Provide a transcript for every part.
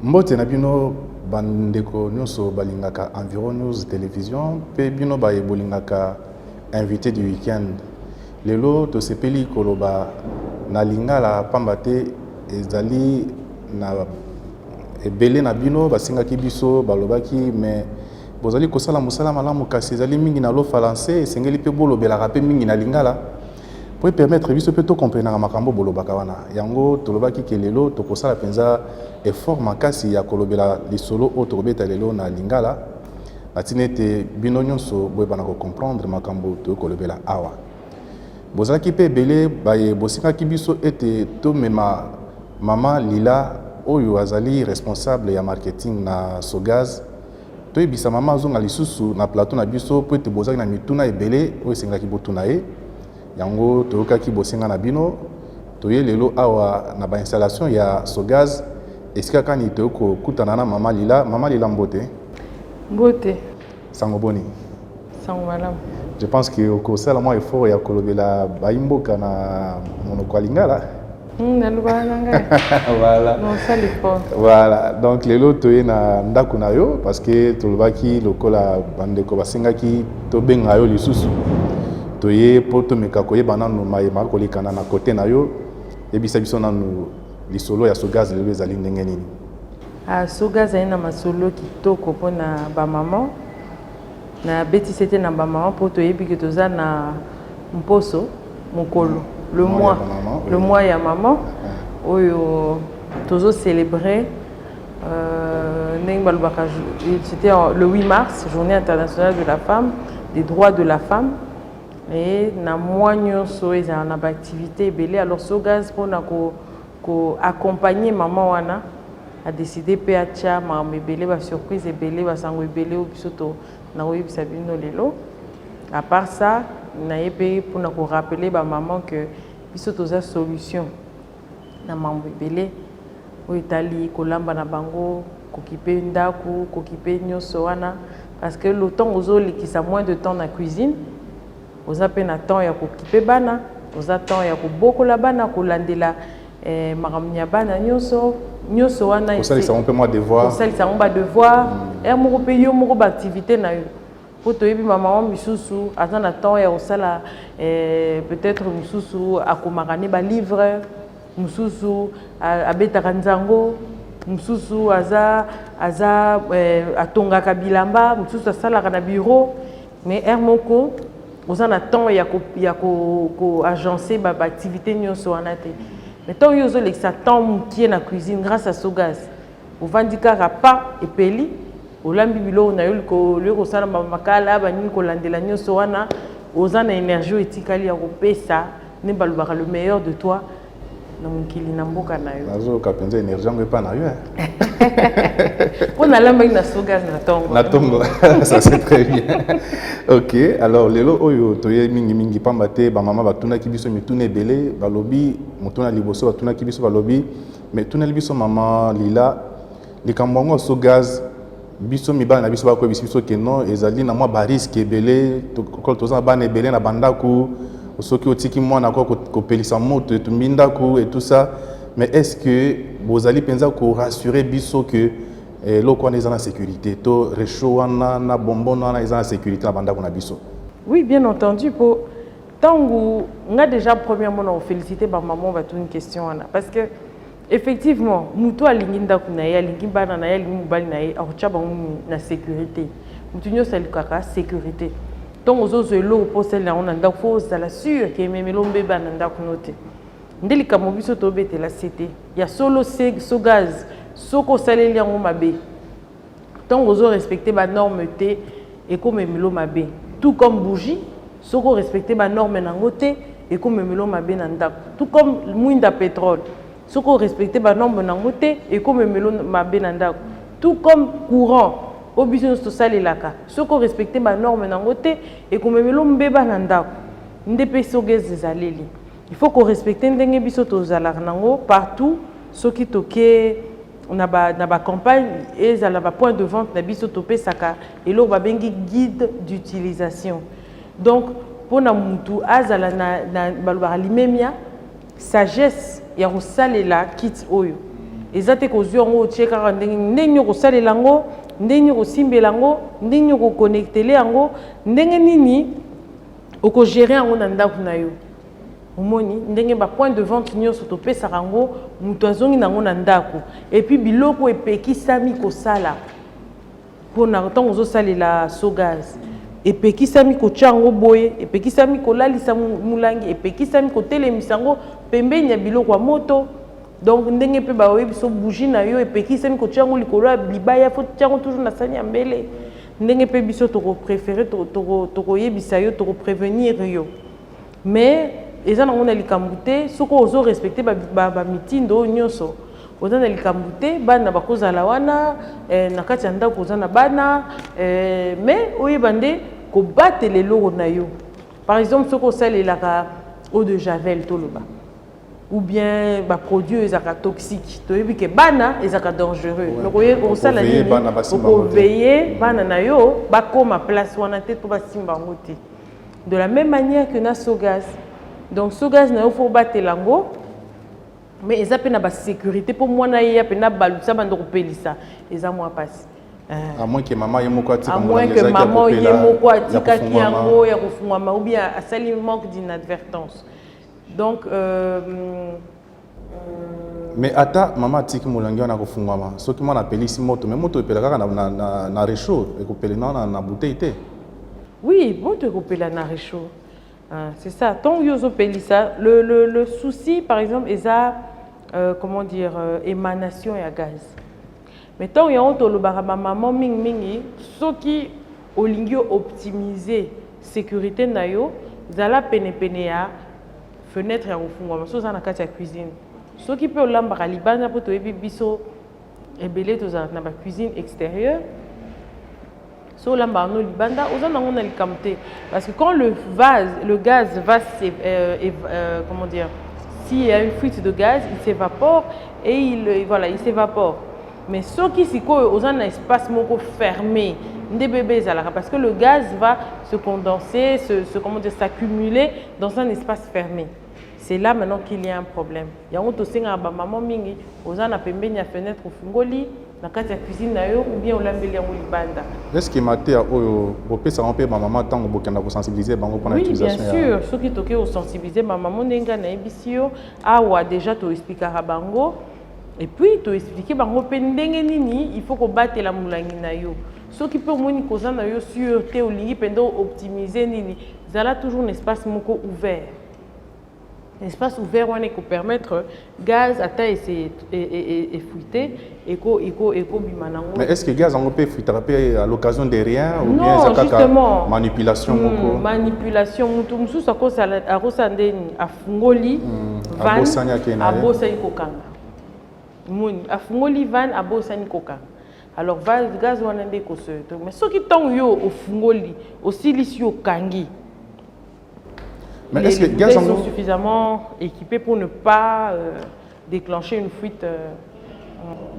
Mbote na bino bandeko nyonso balingaka Environ News télévision pe bino ba bolingaka invité du week-end. Lelo to sepeli koloba na lingala pambate ezali na ebele na bino basingaki biso balobaki mais bozali kosala musala malamu kasi ezali mingi na lo français esengeli pe bolobelaka pe mingi na lingala pour permettre biso pe to comprendre makambo bolobaka wana yango tolobaki ke lelo to kosala penza effort makasi ya kolobela lisolo o to beta lelo na lingala atinete bino nyonso boyebana ko comprendre makambo to kolobela awa bozalaki pe ebele baye bosingaki biso ete to mema mama Lila oyo azali responsable ya marketing na Sogaz to ebisa mama azonga lisusu na plateau na biso po ete bozaki na mituna ebele oyo esengaki botuna ye yango toyokaki bosenga na bino toye lelo awa na ba installation ya Sogaz esika kani toyoko kutana na mama Lila mbote mbote sango boni sango malamu. Je pense que au cours de moi effort ya kolobela baimboka na monoko lingala. Voilà. Non, ça l'effort. Voilà. Donc lelo toye na ndako na yo parce que tolobaki lokola bandeko basengaki to benga yo lisusu. Toye poto meka koyeba nanu mayema kolikana na côté na yo ebisa biso nanu lisolo ya Sogaz lelo ezali ndenge nini. Ah Sogaz ina masolo kitoko pona ba maman. Na beti c'était na ba maman pour toyebi que toza na mposo mokolo le mois ya maman oyo tozo célébrer c'était le 8 mars journée internationale de la femme des droits de la femme et na mois nyonso eza na ba activité belé alors Sogaz pona ko accompagner maman wana a décidé PHA ma belé ba surprise belé ba sango belé au bisoto na oyebisa bino lelo. À part ça, na yebe pour nous rappeler ba maman que biso toza solution na mambo belé o Italie kolamba na bango kokipe ndaku kokipe nyoso wana parce que le temps ozo likisa moins de temps na cuisine oza pe na temps ya kokipe bana oza temps ya kobokola bana kolandela makamnya bana nyoso wana ça c'est un peu moins devoir ça c'est un devoir et moko pe yo moko ba activité na yo pour toyebi maman misusu azana temps ya osala peut-être misusu akomakani ba livre misusu abetaka nzango misusu aza atongaka bilamba misusu asalaka na bureau mais moko ozana temps ya ko agencer ba activité nyoso wana te. Mais tant que vous avez qui est na cuisine grâce à Sogaz, vous vendez pas et peli, au lambibilo on a eu le rosana makala bani kolandela nyoso wana, ozana énergie etikali ya kopesa ne balubaka le meilleur de toi. Donc il na mboka na yo. Nazo kapenza énergie ngo pa na yo. On a lamba na Sogaz na tongo. Na tongo. Ça c'est très bien. OK, alors lelo oyo toye mingi pambate ba mama batuna ki biso mituna ebele balobi mutuna liboso batuna ki biso balobi mais tuna libiso mama Lila likambongo Sogaz biso mibana na biso bako biso ke non ezali na mwa ba risque ebele to toza bana ebele na bandaku soki otiki mwana ko pelisa moto tumbindaku et tout ça mais est-ce que vous allez penser ko rassurer biso que loko na ezana sécurité to recho wana na bonbon wana ezana sécurité na bandako na biso? Oui, bien entendu pour tango on a déjà premièrement on féliciter ba maman va toute une question parce que effectivement muto alinginda kuna ya lingimba na ya lingibali na ya ochaba na sécurité mutu nyo salikaka sécurité donc aux ozelo pour celle là on a ndako faut la sûr que memelombe ba na ndako note ndelika mobiso to betela cité ya solo Sogaz soko saleli yango mabe donc ozo respecter ba norme te et comme memelo mabe tout comme bougie soko respecter ba norme nango te et comme memelo mabe na ndako tout comme mwinda pétrole soko respecter ba norme nango te et comme memelo mabe na ndako tout comme courant obiso to salelaka soko respecter ba norme nango te et comme memelo mbeba na ndako ndepe Sogaz ezaleli il faut qu'on respecte ndenge biso to zalaka nango partout soki toke na ba campagne et za la point de vente na biso topé saka et lo ba bengi guide d'utilisation donc pour na mutu azala na balwa limemia sagesse ya rosalela kit oyo eza te kozwi yango otie kaka ndenge nini okosalela yango, ndenge nini okosimbela yango, ndenge nini okokonektele yango, ndenge nini okogere yango na ndako na yo. Omoni ndenge ba point de vente nyonso topesaka yango moto azongi nango na ndako, et puis biloko epekisami kosala mpona ntango ozosalela Sogaz, epekisami kotia yango boye, epekisami kolalisa mulangi, epekisami kotelemisa yango pembeni ya biloko ya moto. Donc ndenge pe ba oyebiso bougie na yo epekisami kotia yango likolo ya libaya, faut tia yango toujours na sani ya mbele. Ndenge pe biso toko préférer toko yebisa yo, toko prévenir yo. Mais eza nango na likambo te, soko ozo respecter ba mitindo nyonso oza na likambo te, bana bakozala wana na kati ya ndako oza na bana, mais oyeba nde kobatela eloko na yo. Par exemple soko osalelaka eau de javel toloba, ou bien ba produit ezaka toxique, toyebi ke bana ezaka dangereux. Donc osala nini okoveiller bana na yo bakoma place wana te to basimba yango te. De la même manière que na Sogaz. Donc Sogaz na yo faut batela yango, mais eza pe na ba sécurité pour moi na ye pe na balusa bando kopelisa eza moi passe. À moins que maman yemoko atika mo que maman yemoko atika ki yango ya kofungwama ou bien asali manque d'inadvertance. Donc mais ata maman atiki molangi wana kofungwama soki mwana apelisi moto, mais moto epela kaka na réchaud ekopela na bouteille te. Oui, moto ekopela na réchaud. C'est ça. Tant que pelisa, le souci, par exemple, est comment dire, émanation et gaz. Mais tant que le maman mingi, ce qui olingio optimiser sécurité na yo, zala pene ya fenêtre ya ofungwa, so za na kati ya cuisine. Ce qui peut lamba libana pour to biso ebele to za na ba cuisine extérieure. So lamba no libanda oza nango na likamte, parce que quand le gaz va comment dire, s'il y a une fuite de gaz, il s'évapore et il s'évapore. Mais ce qui sikoyo oza na espace moko fermé ndé bébé zalaka, parce que le gaz va se condenser, comment dire, s'accumuler dans un espace fermé. C'est là maintenant qu'il y a un problème. Yango to senga ba maman mingi oza na pembeni ya fenêtre ofungoli na kati ya cuisine na yo ou bien olambeli yango libanda. Est-ce que maté oyo bopesa pe ba maman tango bokenda ko sensibiliser bango pour l'utilisation? Oui, bien sûr, ceux qui toqué au sensibiliser ba maman ndenga na ebisio awa déjà to expliquera bango, et puis to expliquer bango pe ndenge nini il faut ko batela mulangi na yo. Ceux qui peuvent moni koza na yo sûreté olingi pendo optimiser nini, zala toujours un espace moko ouvert. L'espace ouvert on est pour permettre gaz à taille et fuiter et bimanango. Mais est-ce que gaz on peut fuiter à l'occasion de rien ou non, bien ça justement manipulation moko? Manipulation mutu mususu a rosandeni afungoli van abosani kokanga. Moni afungoli van abosani kokanga. Alors gaz wana nde ko se. Mais ce qui tong yo ofungoli osilisi yo kangi. Mais est-ce que les bouteilles sont suffisamment équipées pour ne pas déclencher une fuite?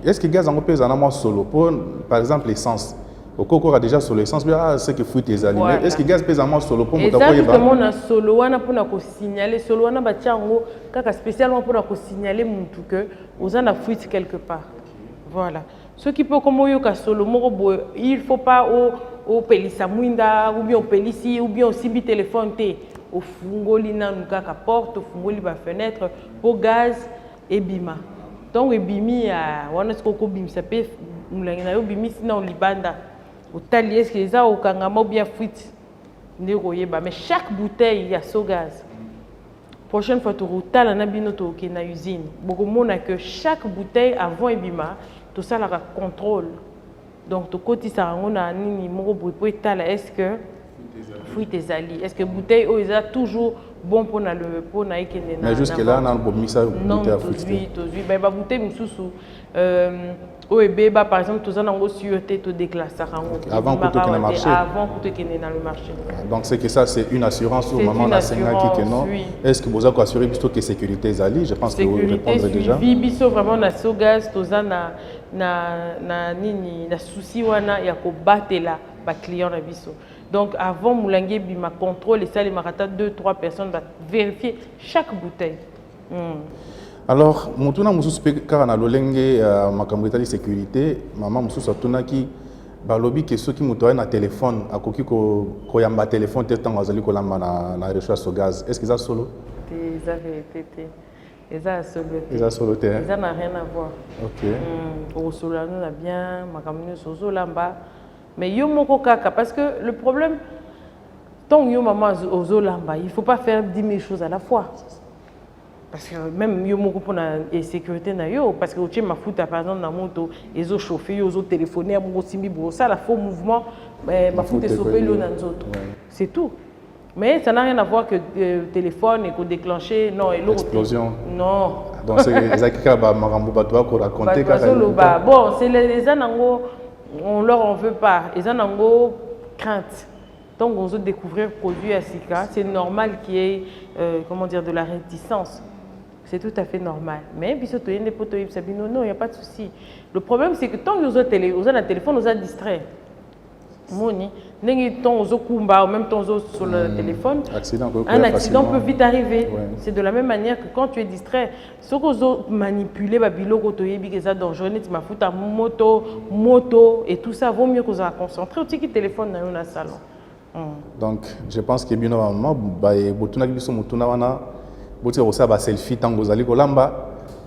Est-ce que gaz en peut en solo pour, par exemple, l'essence? Au coco a déjà sur l'essence, c'est que fuite les aliments. Voilà. Est-ce que gaz pèse en solo pour exactement na solo wana pour na signaler solo wana batiango kaka spécialement pour na signaler mutu que aux en a fuite quelque part. Voilà. Ce qui peut comme yo ka solo moko il faut pas au pelisa muinda ou bien au pelisi ou bien au sibi téléphone té. Au fungoli na nukaka porte, au fungoli ba fenêtre pour gaz et bima. Donc ebimi a wana skoko bim ça peut mulangi na yo bimi sina libanda. Au tali est-ce que ça au kangama bien fuite ndeko yeba, mais chaque bouteille ya Sogaz. Prochaine fois tu rotala na bino to ke na usine. Boko mona que chaque bouteille avant ebima tout ça la contrôle. Donc to koti sa ngona nini moko boy tala est-ce que fuite tes alliés. Est-ce que bouteille oh, est toujours bon pour na le pour na ekene na. Mais jusque là on a bon mixage bouteille à fuite. Non, ben ba bouteille misusu oh beba par exemple tous en ango sûreté to déclasse rango. Avant que tu kene marché. Avant que tu kene dans le marché. Donc c'est que ça c'est une assurance au moment na senga qui que non. Est-ce que vous avez assuré plutôt que sécurité les alliés? Je pense que vous répondrez déjà. Biso vraiment na Sogaz toza na nini na souci wana ya ko batela ba client na biso. Donc avant Moulangué bima contrôle et ça les marata 2-3 personnes va vérifier chaque bouteille. Alors, mutuna mususu pe kaka na lolenge makambo etali sécurité, maman mususu atunaki balobi ke soki mutu aye na téléphone akoki koyamba téléphone te ntango azali kolamba na recherche au gaz. Est-ce que ça solo? Eza vérité te. Eza solo te. Eza solo te. Eza n'a rien à voir. OK. Au solo nous a bien makambo sozo lamba. Mais yo moko kaka parce que le problème tant yo maman ozo lamba, il faut pas faire 10 000 choses à la fois. Parce que même yo moko pour la sécurité na yo parce que tu mafuta par exemple na moto ezo chauffer yo téléphoner mo simbi bo ça la faux mouvement mafuta sauver l'eau dans autres. C'est tout. Mais ça n'a rien à voir que téléphone et qu'on déclencher non et l'autre explosion. Non. Donc c'est exactement ba makambo ba toi ko raconter kaka. Bon, c'est les anango on leur en veut pas. Les anango crainte. Donc on veut découvrir produit à Sika, c'est normal qu'il y ait comment dire de la réticence. C'est tout à fait normal. Mais puis surtout, il non, il n'y a pas de souci. Le problème, c'est que tant que vous avez un téléphone, vous êtes distrait. Moni, en même temps sur le téléphone, un accident peut vite arriver. Ouais. C'est de la même manière que quand tu es distrait, ce que vous manipulez, c'est dangereux, moto et tout ça, vaut mieux que vous vous concentrez au petit téléphone dans le salon. Donc, je pense que bien maman, botia kosa ba selfie tango zali kolamba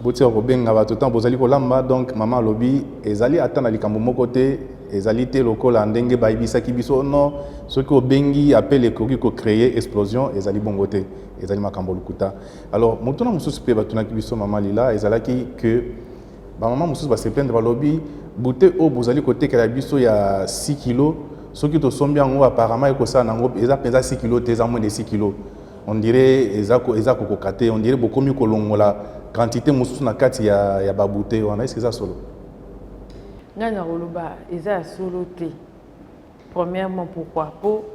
botia ko benga ba tout temps bozali kolamba donc maman lobi ezali atana likambo moko te ezali te lokola ndenge ba ibisaki biso non ce que obengi appelle ko créer explosion ezali bongo te ezali makambo lukuta. Alors motuna mususu pe batunaki biso maman lila ezalaki que ba maman mususu ba se plaindre ba lobi bouté o bozali ko tekela biso ya 6 kg soki to sombi yango apparemment ekosa nango eza penza 6 kg te eza moins de 6 kg. On dirait ezako kokate, on dirait beaucoup mieux que la quantité mususu na kati ya babouté wana est-ce que ça solo? Ngana roloba eza solo te. Premièrement pourquoi? Pour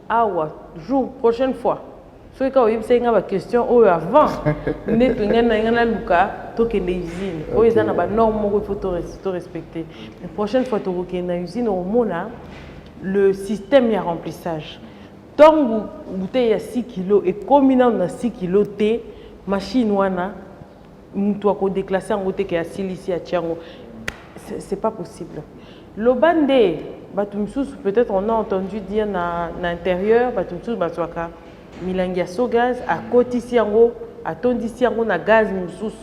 awa jour prochaine fois. Soki ka oyebisa nga ba question oyo avant nde to ngana luka to ke na usine. Oyo eza na ba norme moko il faut to respecter. La prochaine fois to ke na usine au mona le système ya remplissage. Tant que bouteille à 6 kg et combinant dans 6 kg T, machine wana, tu as déclassé en côté qui a silici à Tiango. C'est pas possible. Le bandé, peut-être on a entendu dire dans l'intérieur, Milangia so gaz, à côté ici en haut, à ton ici en haut, na gaz moussous.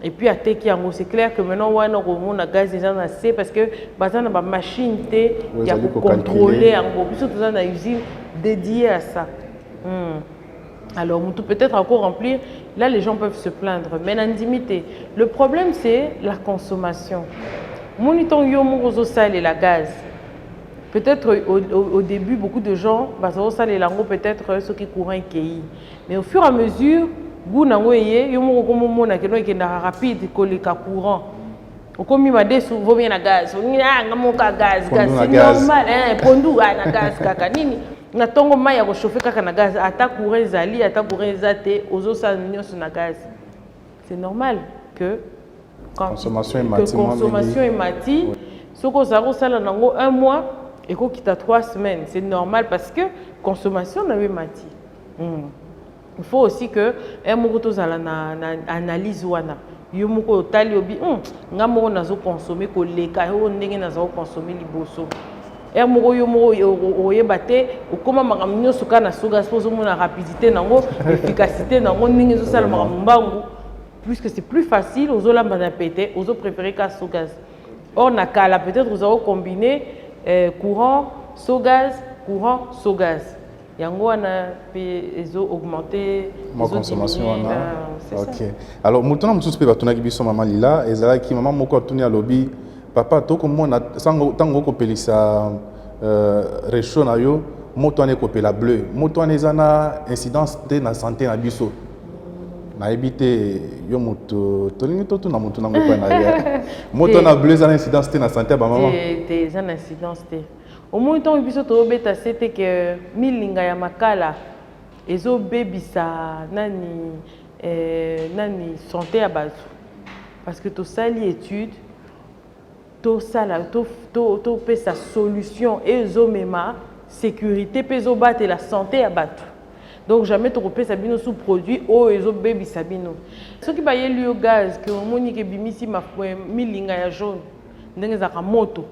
Et puis à Teki en haut, c'est clair que maintenant on a un gaz déjà assez parce que bazan na machine T qui a pour contrôler en haut. Puis surtout dans une usine dédiée à ça. Alors peut-être encore remplir. Là les gens peuvent se plaindre, mais l'intimité. Le problème c'est la consommation. Moniton yo mozo sale et la gaz. Peut-être au début beaucoup de gens bazo sale et lango peut-être ceux qui courent qui. Mais au fur et à mesure goût nango yé yo moko komo mona ke no ekenda rapide koleka courant okomi madesu vaut bien na gaz ngamoka gaz c'est normal pondu na gaz kaka nini na tongo mai ya ko chauffer kaka na gaz ata courant ezali ata courant ezate ozo sa nyonso na gaz c'est normal que consommation est mati soko za ko sala nango 1 mois et ko kita 3 semaines c'est normal parce que consommation na mati. Il faut aussi que un moto zala na analyse wana yo moko tali obi ngamo nazo consommer ko leka yo ndenge nazo consommer liboso un moko yo moko oyebate okoma makamnyo suka na suga suppose mona rapidité nango efficacité nango ndenge zo sala makambangu puisque c'est plus facile aux olamba na pété aux préférer ka sogaz. Or na kala peut-être vous allez combiner courant sogaz yango wana ils ont augmenté ma consommation OK. Alors mutuna mususu pe batunaki biso maman lila ezalaki maman moko atuni ya lobby papa toko mona sango tango ko pelisa réchaud na yo moto ane ko pela bleu moto ane zana incidence de na santé na biso na ebité yo moto tolingi to na moto nango pa na ya moto na bleu zana incidence de na santé ba maman te zana incidence te. Au moins, tant que c'était que milinga ya makala ezo bebisa nani santé à base parce que to sali étude to sala to pe sa solution ezo mema sécurité pezo battre la santé à batu Donc jamais tu repères sabino sous produit oh ils ont baby sabino. Ce qui va y aller au gaz que monique bimisi ma milinga ya jaune ndenge za moto.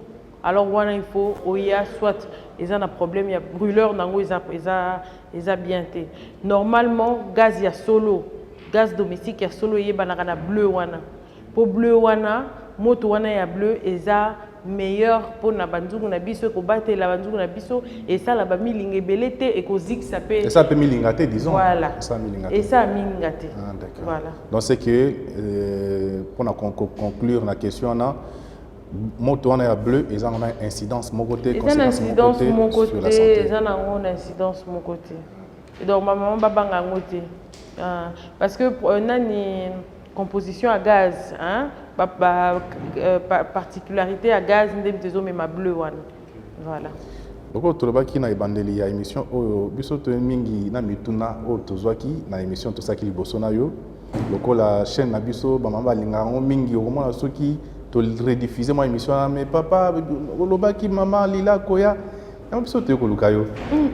Alors voilà il faut oya soit ils ont un problème il y a brûleur nango ils a bien été. Normalement gaz ya solo gaz domestique ya solo yebana na bleu wana. Pour bleu wana moto wana ya bleu eza meilleur pour na banzungu na biso ko battre la banzungu na biso et ça la ba milinga belete et ko zik ça peut milingate disons voilà ça milingate et ça milingate d'accord voilà donc c'est que pour conclure la question là moto wana ya bleu et ça on a incidence mon côté conséquence mon côté sur la santé ça na on incidence mon côté et donc maman babanga ngote parce que nani composition à gaz hein particularité à gaz ndem mais ma bleu wana voilà donc tolobaki na ebandeli ya émission oyo biso to mingi na mituna oyo tozwaki na émission tosaki liboso na yo lokola chaîne na biso bamama balinga ngo mingi okomona soki to rediffuser moi émission mais papa olobaki mama lila koya biso to koluka yo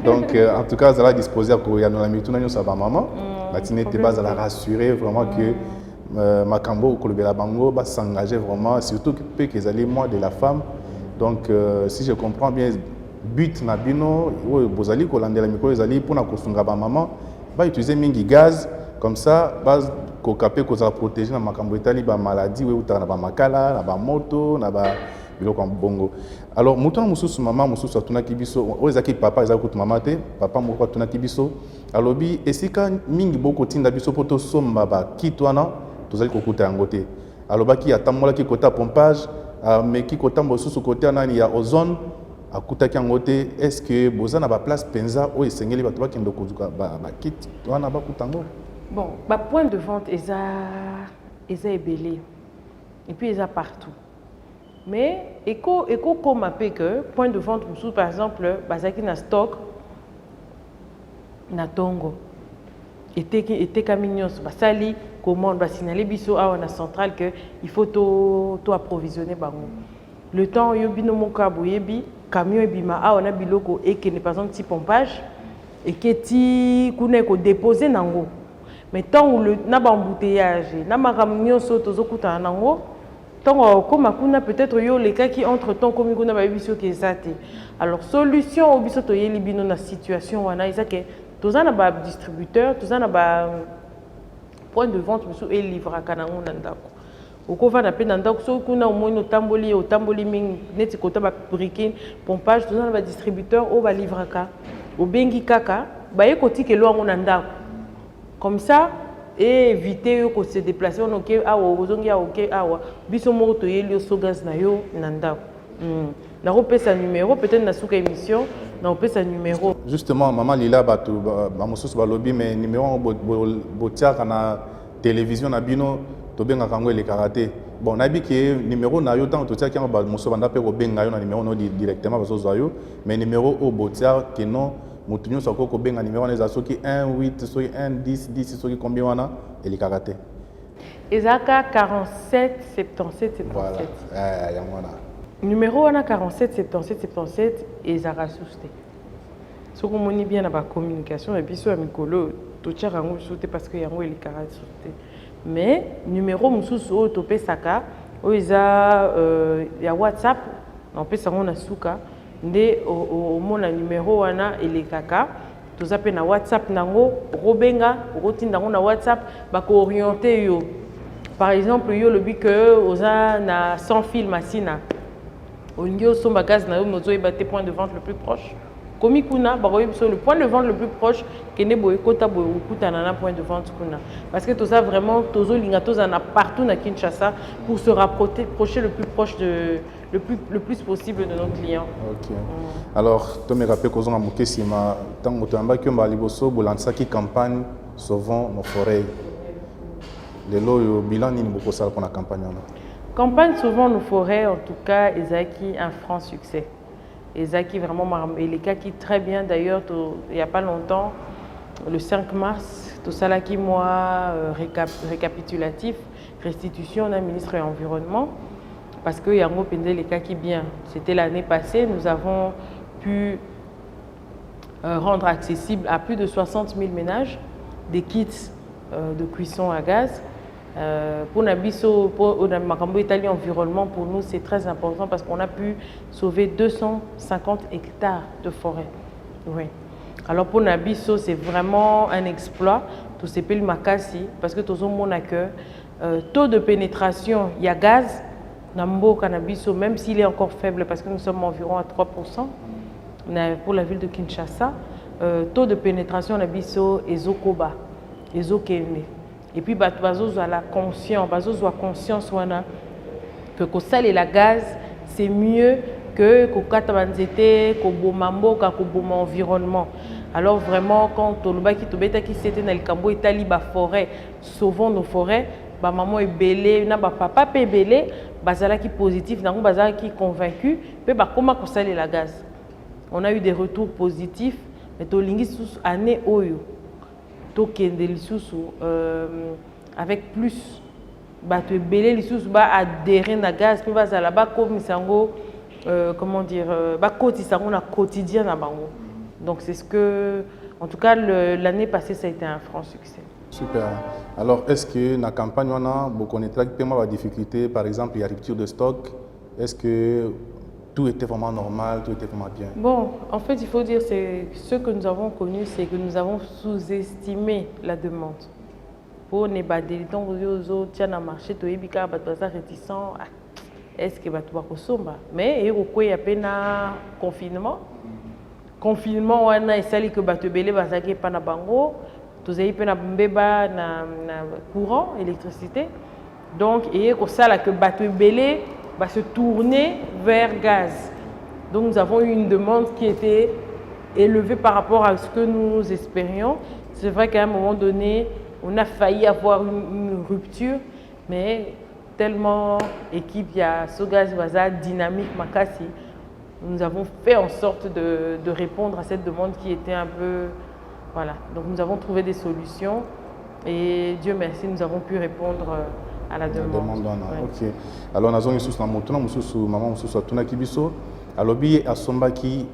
donc en tout cas zala disposer koya na mituna nyo sa bamama batine te bazala rassurer vraiment que Makambo Kolobela Bango va s'engager vraiment, surtout que les mois de la femme. Donc, si je comprends bien, but Nabino, Bozali, Kolande la micro, pour na kosunga ba maman, va utiliser mingi gaz, comme ça, base kokapé ko za protéger na Makambo Itali ba maladie, ou ta na ba makala, na ba moto, na ba biloko bongo. Alors, mutu na mususu maman, mususu atuna kibiso, ozaki papa ezaki kutu mama te, papa moko atuna kibiso. Alobi esika mingi boko tinda biso poto somba ba kitwana. Tozali kokuta yango te alobaki atambolaki kota pompage mais ki kota mosusu côté nani ya ozone akutaki yango te est-ce que boza na ba place penza o esengeli bato bakende kozuka ba kit wana bakuta yango bon ba point de vente eza ebelé et puis eza partout mais eko comme appé que point de vente mosusu par exemple bazaki na stock na tongo était camions basali commande ba signaler biso a na centrale que il faut to approvisionner bango le temps yo bino moka boyebi camion ebima a on a biloko et que ne par exemple ti pompage et que ti kuna ko déposer nango mais tant où le na ba embouteillage na makamnyo so tozokuta nango tant comme kuna peut-être yo les cas qui entre temps comme kuna ba biso ke zate alors solution au biso to yeli bino na situation wana izake toza na ba distributeur toza na ba point de vente musu et livre kanango na ndako okova na pe na ndako so kuna omoni otamboli mingi neti kota ba briquet pompage toza na ba distributeur o ba livre ka obengi kaka ba ekotike loango na ndako comme ça et éviter ko se déplacer on ok awa ozongi ok awa biso moko to yeli so gaz na yo na ndako na repesa numéro peut-être na suka émission na repesa numéro justement maman lila batu ba mosusu ba lobby mais numéro botiaka na télévision na bino to benga kango le karaté bon nabi ke numéro na yo tant to tiaka ba mosusu banda pe ko benga yo na numéro no directement bazo zo mais numéro o botiaka que non mutunyo sako ko benga numéro na za soki 18 soki 10 10 soki combien wana le karaté ezaka 47 77 77 voilà yamona numéro wana 47 77 77 ezaka susté soko moni bien na ba communication et puis so mikolo to tchaka ngo susté parce que yango ele karaté susté mais numéro mususu o to pesaka o eza ya WhatsApp on pesa ngo na suka nde o mona numéro wana ele kaka toza pe na WhatsApp nango robenga rotinda ngo na WhatsApp ba ko orienter yo par exemple yo le but que oza na sans fil masina Olingio somba gaz na yo mozo ebate point de vente le plus proche. Komi kuna le point de vente le plus proche kene boye kota boye okuta na point de vente kuna. Parce que tout ça vraiment tozo linga toza na partout na Kinshasa pour se rapprocher le plus proche de le plus possible de nos clients. OK. Alors to me rappelle que ozonga mokesima tango to amba ki mba liboso bolansaki campagne sauvons nos forêts. Lelo yo bilan ni boko sala pour la campagne là. Campagne Sauvons nos forêts, en tout cas, Ezaki un franc succès. Ezaki vraiment, et les cas qui très bien d'ailleurs, il n'y a pas longtemps, le 5 mars, tout ça là qui moi récapitulatif, restitution d'un ministre de l'Environnement, parce que Yango Pendé les cas qui bien. C'était l'année passée, nous avons pu rendre accessible à plus de 60 000 ménages des kits de cuisson à gaz. Pour Nabiso, pour Makambo Italie Environnement, pour nous c'est très important parce qu'on a pu sauver 250 hectares de forêt. Oui. Alors pour Nabiso, c'est vraiment un exploit. Tout ces pays Makasi, parce que tout le monde a que taux de pénétration, il y a gaz, Nambo Cannabis, même s'il est encore faible, parce que nous sommes environ à 3% pour la ville de Kinshasa, taux de pénétration Nabiso et Zokoba, et Zokene. Et puis, bazo a la conscience, que ça et la gaz, c'est mieux que Katabanzete, Kobomambo, Kakoboma environnement. Alors vraiment, quand qui c'était dans le Cambo, Italie, forêt, sauvons nos forêts, maman est belé, papa est belé, bazala qui positif, bazala qui convaincu, puis comment ça et la gaz. On a eu des retours positifs, mais to lingi sous année oyo, to kende sous avec plus, tu es belé les sous adhérer à gaz, puis bazala comme sango, comment dire, quotidien na bango. Donc c'est ce que, en tout cas, l'année passée, ça a été un franc succès. Super. Alors, est-ce que dans la campagne, on a beaucoup de difficultés, par exemple, il y a rupture de stock? Est-ce que tout était vraiment normal, tout était vraiment bien? Bon, en fait, il faut dire que ce que nous avons connu, c'est que nous avons sous-estimé la demande. Pour ne pas dire, tiens, dans le marché, tu es réticent. Est-ce que tu vas consommer? Mais il y a un confinement. Confinement wana esali que bato belé bazaki pa na bango tozali pe na mbeba na courant électricité donc et ko sala que bato belé va se tourner vers gaz. Donc nous avons eu une demande qui était élevée par rapport à ce que nous espérions. C'est vrai qu'à un moment donné, on a failli avoir une rupture, mais tellement équipe il y a ce gaz baza dynamique makasi. Nous avons fait en sorte de répondre à cette demande qui était un peu... Voilà, donc nous avons trouvé des solutions et Dieu merci, nous avons pu répondre à la demande. Ouais. Ok. Alors, nous avons une maman Tuna Kibiso. Alors, il y a un qui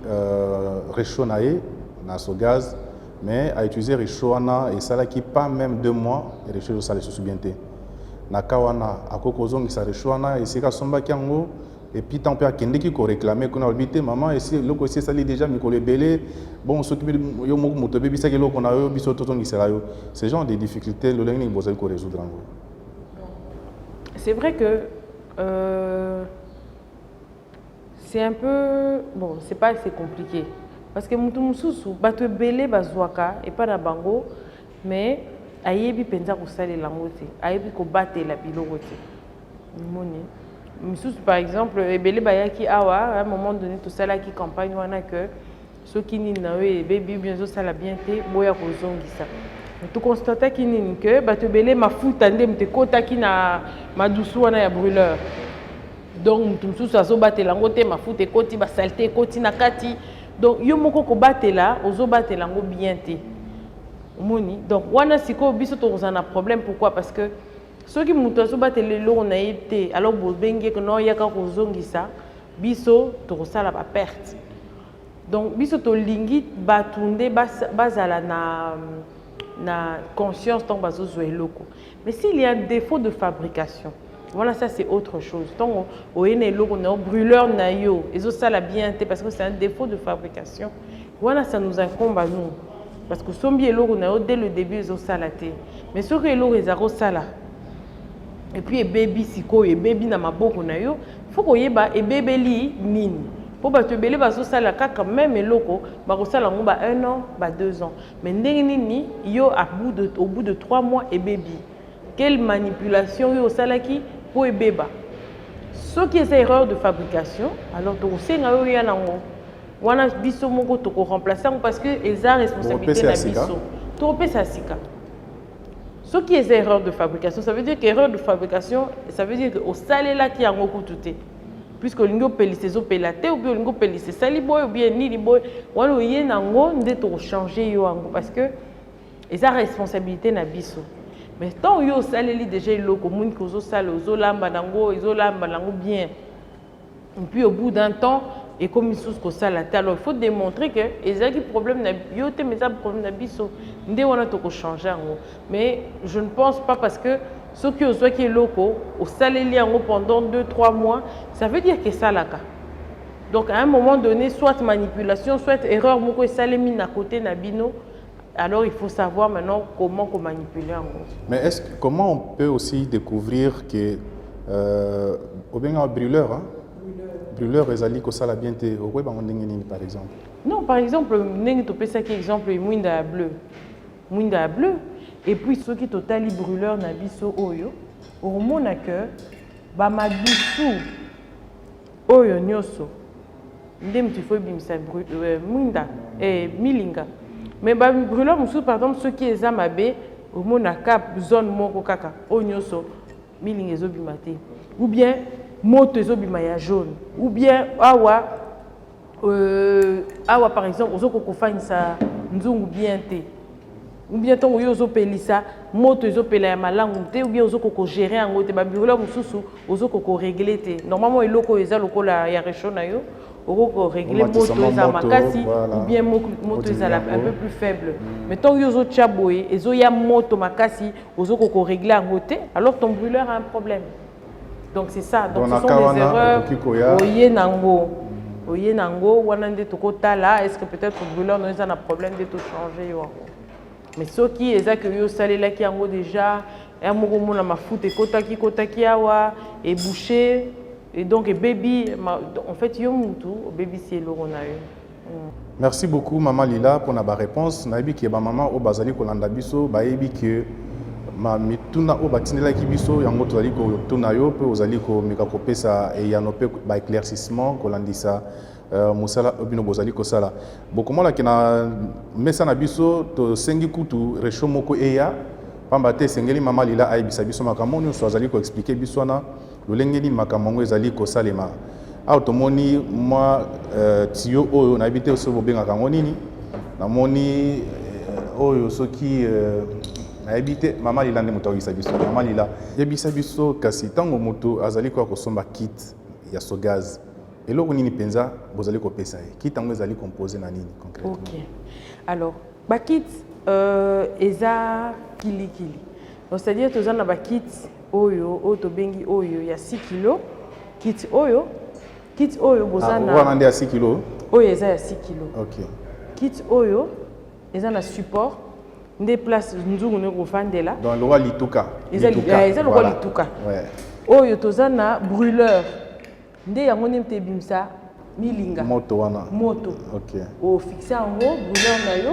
réchaud na so gaz, mais a utilisé réchaud et ça qui pas même 2 mois et réchaud ça les sous-bienté. Na kawana a kokozong ça réchaud et c'est ka somba qui ango. Et puis, tant pis, il y a qui réclamé qu'on a habité, maman, et si le côté ça déjà, mais qu'on est belé, bon, on s'occupe de mon bébé, ça qui est là, qu'on a eu, ce genre de difficultés, le learning, vous allez résoudre. C'est vrai que c'est un peu, bon, c'est pas assez compliqué. Parce que Moutoumoussou, bateau belé, bazouaka, et pas la bango, mais aïebi penza ko sale langote, aïebi ko bate la bilogote. Par exemple, Ebele Bayaki Awa, à un moment donné, tout ça là qui campagne, on a que ceux qui n'y n'ont pas baby bien sûr ça l'a bien fait, boya kozongi ça. Tout constater qu'il n'y que bateau Ebele ma fout tandem te kota qui na ma douceur on a ya brûleur. Donc tout ça zo battre langote ma fout te koti ba saleté koti na kati. Donc yo moko ko battre là, ozo battre lango bien te. Moni. Donc wana siko biso to on a problème pourquoi parce que ceux qui m'ont battu les lots on a été alors vous bengue que non yaka kozongisa biso to sala ba perte donc biso to lingi batunde bazala na conscience tant bazo zo eloko mais s'il y a un défaut de fabrication voilà ça c'est autre chose tant au ene eloko na brûleur na yo ezo sala bien parce que c'est un défaut de fabrication voilà ça nous incombe à nous parce que sombi eloko na yo dès le début ezo sala te mais ceux que eloko ezako sala et puis et baby siko et baby na maboko na yo faut ko yeba et baby li nini pour ba te belé ba so sala kaka même eloko ba ko sala ngo ba 1 an ba 2 ans mais ndenge nini yo au bout de 3 mois et baby quelle manipulation yo sala ki pour et beba ce qui est erreur de fabrication alors to senga yo ya nango wana biso moko to ko remplacer parce que eza responsabilité na biso to pesa sika. Ce qui est erreur de fabrication, ça veut dire qu'erreur de fabrication, ça veut dire qu'au salé là qui a un tout puisque l'ingo pelisse zo pelate ou bien l'ingo pelisse sali boy ou bien ni boy, walo yé nango ndeto changer yo ango parce que eza responsabilité na biso. Mais tant yo salé li déjà loko moun ko zo sale zo lamba nango bien. Et puis au bout d'un temps, et comme ils sont ça la alors il faut démontrer que les a problème na biote mais ça problème na biso ndé wana to ko changer ngo mais je ne pense pas parce que ceux qui ont qui est locaux au salé yango pendant 2-3 mois ça veut dire que ça la cas donc à un moment donné soit manipulation soit erreur moko et salé mis à côté na bino alors il faut savoir maintenant comment manipuler en gros. Mais comment on peut aussi découvrir que au bien un brûleur hein? Brûleur ezali ko sala bien te au web par exemple. Non par exemple ndenge to pesa ki exemple mwinda bleu et puis ceux qui totali brûleur na biso oyo hormone que ba madusu oyo nyoso ndem tu faut bimisa mwinda milinga mais ba brûleur musu par exemple ceux qui ezamabe hormone cap zone moko kaka onyoso milinga ezobimate ou bien moto ezobima ya jaune ou bien awa par exemple ozoko kofanisa nzungu bien te ou bien tant oyo ozopelisa moto ezopela ya malangu te ou bien ozoko ko gérer yango te ba brûleur mususu ozoko ko régler te normalement eloko eza lokola ya réchaud na yo oko régler moto eza makasi ou bien moto eza un peu plus faible mais tant oyo ozotia boye ezoya moto makasi ozoko ko régler yango te alors ton brûleur a un problème. Donc c'est ça, donc ce sont des erreurs. Oye nango, wanande toko tala, est-ce que peut-être le brûleur nous a un problème de tout changer mais ceux qui est que yo salé là qui ango déjà, et amogo mona ma foot et kotaki awa et bouché et donc et baby en fait yo mutu baby c'est le ronayo. Merci beaucoup maman Lila pour la réponse. Nabi ki ba maman o bazali ko landa biso ba yebi que ma mituna o batinela ki biso yango tozali ko tuna yo pe ozali ko meka ko pesa et ya no pe ba éclaircissement ko landisa musala obino bozali ko sala bokomola kina mesa na biso to sengi kutu resho moko eya pamba te sengeli mama Lila ayebisa biso makambo nyonso azali ko expliquer biso na lolenge nini makambo ngo ezali ko salema automoni moi tio oyo na habité so bobenga kango nini namoni oyo soki na habité mama Lila nde mutawisa biso mama Lila yebisa biso kasi tango moto azali ko kosomba kit ya Sogaz eloko nini penza bozali ko pesa kit tango ezali composé na nini concrètement. OK. Alors ba kit eza kili donc c'est-à-dire tozana ba kit oyo to bengi oyo ya 6 kg kit oyo bozana wana nde ya 6 kg oyo eza ya 6 kg. OK. Kit oyo eza na support nde place nzungu ne kofandela dans le roi lituka eza le roi lituka ouais oyo tozana brûleur nde yango nemte bimsa milinga moto wana moto. OK. O fixer en haut brûleur na yo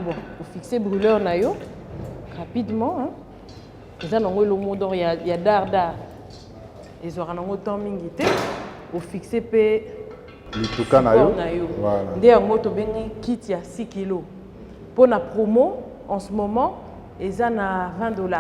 bon o fixer brûleur na yo rapidement hein eza nango le mot d'or ya dar ezwaka nango temps mingi te o fixer pe lituka na yo voilà nde yango to bengi kit ya 6 kg pour na promo en ce moment eza na $20.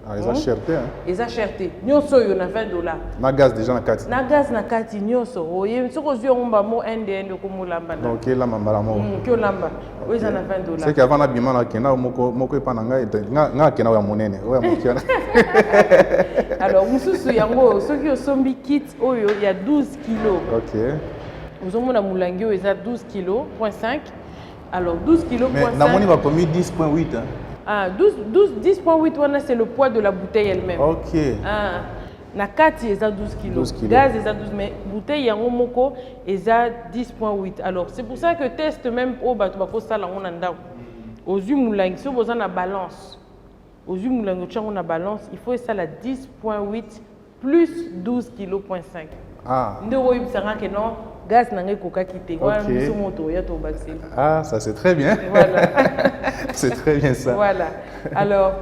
Ah, ils ont cherté hein. Ils ont cherté. Nyonso yo na $20. Na gaz déjà na kati. Na gaz na kati nyonso. Oye soko zio ngomba mo ende ko lamba na. Donc là mambala mo. Ko lamba. Oye za na $20. C'est qu'avant na bima na kena moko pa na nga kena ya monene. Oya mokiana. Alors mususu yango soki osombi kit oyo ya 12 kg. OK. Vous avez moulangi oyo eza 12 kg.5. Alors 12 kg.5. Mais na moni va commis 10.8 hein. Ah, 10.8 c'est le poids de la bouteille elle-même. OK. Ah, na kati eza 12 kg. Gaz eza 12 mais bouteille yango moko eza 10.8. Alors c'est pour ça que test même au bato bako sala ngona ndako. Ozu moulangi so boza na balance. Ozu moulangi tchango na balance, il faut ça la 10.8 plus 12 kg.5. Ah. Ndeko yibisanga que non gaz nangé koka kité. Ah, ça c'est très bien. Voilà. C'est très bien ça. Voilà. Alors,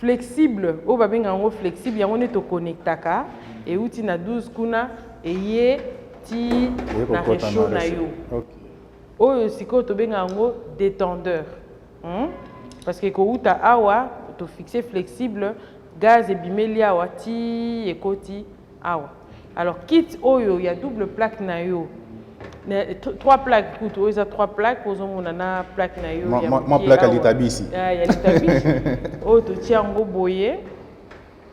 flexible, au babenga ngo flexible, yango ne to connectaka et outi na 12 kuna et ye ti na réchaud na yo. OK. Oyo siko to benga ngo détendeur. Parce que ko uta awa to fixer flexible, gaz et bimeli awa ti ekoti awa. Alors kit oyo il y a double plaque na yo. 3 plaques écoute, il y a 3 plaques pour na plaque na yo. Moi plaque à l'itabi ici. Ah, il y a l'itabi. Oh to tiango boyé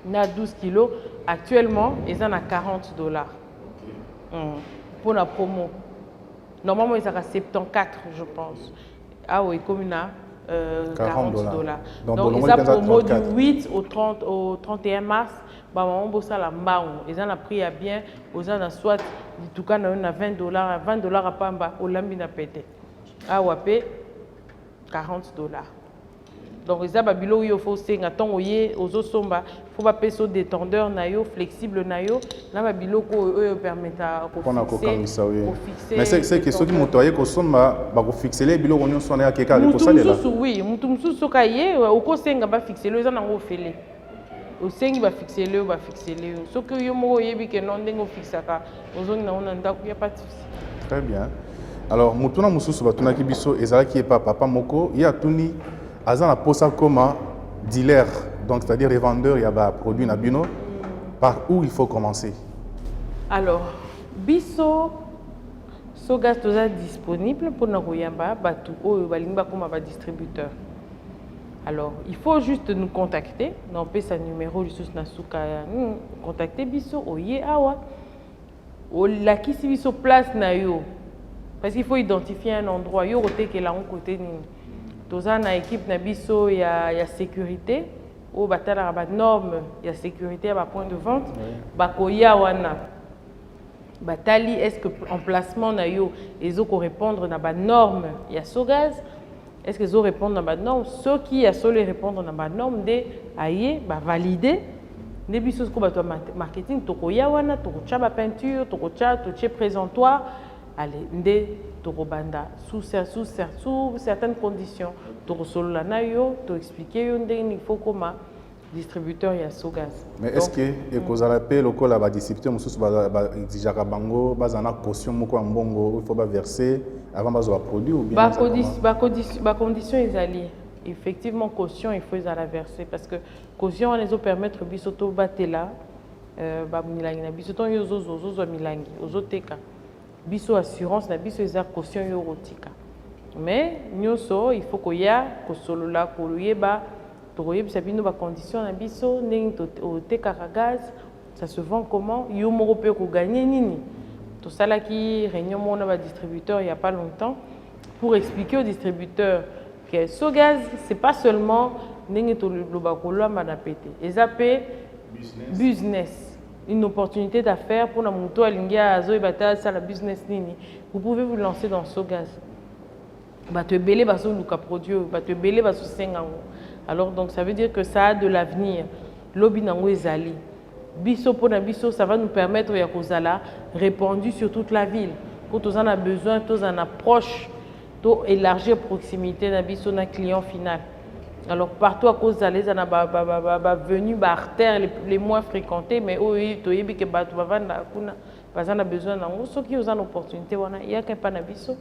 na 12 kg Actuellement, ils en ont $40. Pour la promo. Normalement, ils sont à 74, je pense. Ah oui, comme il a $40. Donc, ils ont promo du 8 au 31 mars. Bah, on bosse à la mbao. Ils ont pris à bien. Ils ont soit, en tout cas, on a $20. $20 à Pamba, au Lambina pété. Ah ouais, $40. Donc, ils ont bilo il faut se ngaton oye ozo somba faut pas payer détendeur nayo flexible nayo na babilo ko permettre fixer. Mais c'est que ceux qui motoyer ko somba ba ko fixer les bilo onyo sona ya keka ko ça là. Oui, mutu mususu kaye oko senga ba fixer le za nango fele. O sengi ba fixer le ba fixer le. Ce que yo mo yebi ke non dengo fixaka ozo na ona ndako ya pas de souci. Très bien. Alors mutuna mususu batuna ki biso ezala ki pa papa moko ya tuni Azan a posé comme dealer, donc c'est-à-dire revendeur, il y a des produits nabino. Par où il faut commencer? Alors, biso sogas est disponible pour nous yamba batu o balimba comme un distributeur. Alors, il faut juste nous contacter. Nous avons sa numéro juste nasuka contacter biso oye awa. O la ki si biso place na yo. Parce qu'il faut identifier un endroit yo côté que là on côté ni. Dans une équipe nabiso il y a sécurité au batala ba norme il y a sécurité à point de vente bakoya wana batali est-ce que emplacement na yo ezo correspondre na ba norme il y a Sogaz est-ce que ezo répondre na ba norme ceux qui a solo répondre na ba norme de aye ba valider ne biso ko bato marketing tokoya wana tokocha ba peinture tokocha toche présentoir allez nde Torobanda sous certaines conditions Torosolo la nayo to expliquer il faut comment distributeur ya Sogaz. Mais est-ce que et cause à l'appel au col ba distributeur mususu ba exigera bango bazana caution moko mbongo il faut ba verser avant bazo produit ou bien ba condition ezali effectivement caution il faut la verser parce que caution les permettre biso to batela ba milangi na biso ton yozo milangi ozoteka biso assurance na biso eza caution yo rotika mais nyoso il faut ko ya ko solola ko yeba to yebisa bino ba condition na biso ndenge to teka gaz ça se vend comment yo moko pe ko gagner nini to sala ki réunion mona ba distributeur il y a pas longtemps pour expliquer aux distributeurs que Sogaz c'est pas seulement ndenge to loba ko lamba na pété ezapé business une opportunité d'affaires pour la moto alingia zo ebata ça la business nini vous pouvez vous lancer dans Sogaz ba te belé ba so luka produit ba te belé ba so sengango alors donc ça veut dire que ça a de l'avenir lobi nango ezali biso pona biso ça va nous permettre ya kozala répandu sur toute la ville quand on en a besoin tous en approche to élargir proximité na biso na client final. Alors partout à cause d'aller dans la venue artères les moins fréquentés mais oui to yebi que batu bavanda kuna bazana besoin nango soki aux en opportunité wana il y a qu'un panabiso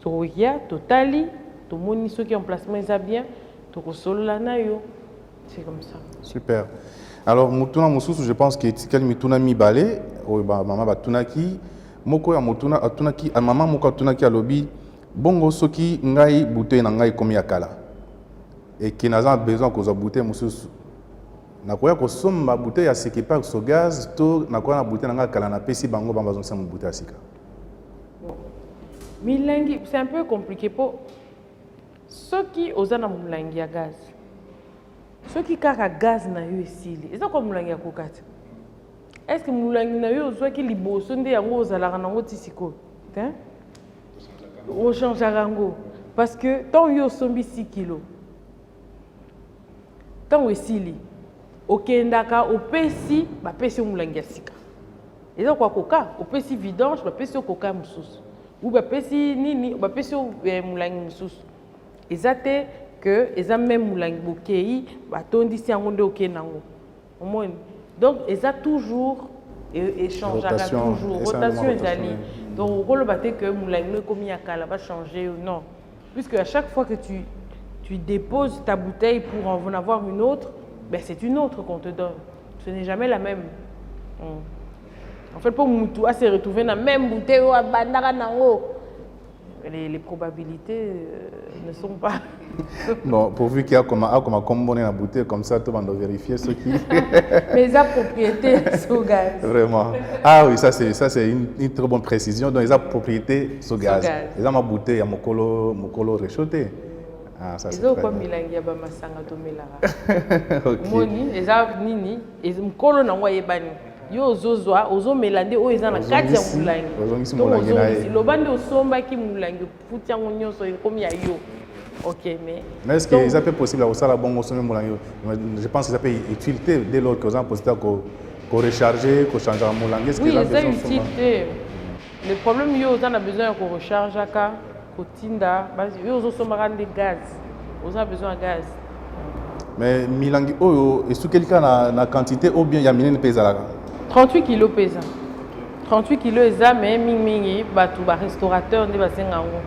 to ya totali to moni soki emplacement est bien to solo la nayo c'est comme ça. Super. Alors mutuna mususu je pense que tikali mituna mi balé o ba mama batunaki moko ya mutuna atunaki a mama moko atunaki alobi bongo soki ngai bouteille na ngai komi ya kala et qui n'a besoin que za bouteille mususu na koya ko somba bouteille ya Sekepa Sogaz to na koya na bouteille na kala na pesi bango bamba zonsa mu bouteille asika. Milangi c'est un peu compliqué pour ceux qui osent na mulangi ya gaz. Ceux qui kaka gaz na yo esili. Eza ko mulangi ya kokati. Est-ce que mulangi na yo zo ki liboso nde yango ozalaka nango tisiko? Hein? On change rango parce que tant yo sombi 6 kilos tant esili okendaka opesi bapesi mulangi ya sika eza kwa koka opesi vidange bapesi koka mususu ou bapesi nini bapesi mulangi mususu eza te que eza même mulangi bokei batondisi yango nde okendango omoni donc eza toujours échangeaka toujours rotation ezali donc okoloba te que mulangi ekomi ya kala va changer ou non puisque à chaque fois que tu déposes ta bouteille pour en avoir une autre, ben c'est une autre qu'on te donne. Ce n'est jamais la même. En fait, pour Moutoua se retrouver dans la même bouteille, les probabilités ne sont pas... Bon, pourvu qu'il y a comme un combo dans la bouteille, comme ça, tout le monde doit vérifier ce qui... Mais la propriété sous gaz. Vraiment. Ah oui, ça c'est une très bonne précision. Donc, ils ont propriété sous gaz. Ils ont ma bouteille, il y a mon colo réchaudé. Ah, ça c'est très bien. Ils ont comme masanga to melara. Moni, ils ont nini, ils ont colo na wayebani. Yo ozozwa ozomelande oyo eza na kati ya mulangi. Lobande osombaki mulangi futi yango nyonso ekomi ya yo. Ok, mais est-ce que ça peut possible au sala bon sommet mulangi? Je pense que ça peut être utile dès lors que vous avez possible qu'on recharger, qu'on change en mulangi. Oui, c'est utilité. Le problème c'est qu'on a besoin qu'on recharge aka, qu'on tinda, yo ozosomaka de gaz. On a besoin de gaz. Mais milangi oyo est-ce que quelqu'un na quantité ou bien il y a minene pesa là? 38 kg pesa. 38 kg eza mais mingi batu ba restaurateur ndi basenga ngo.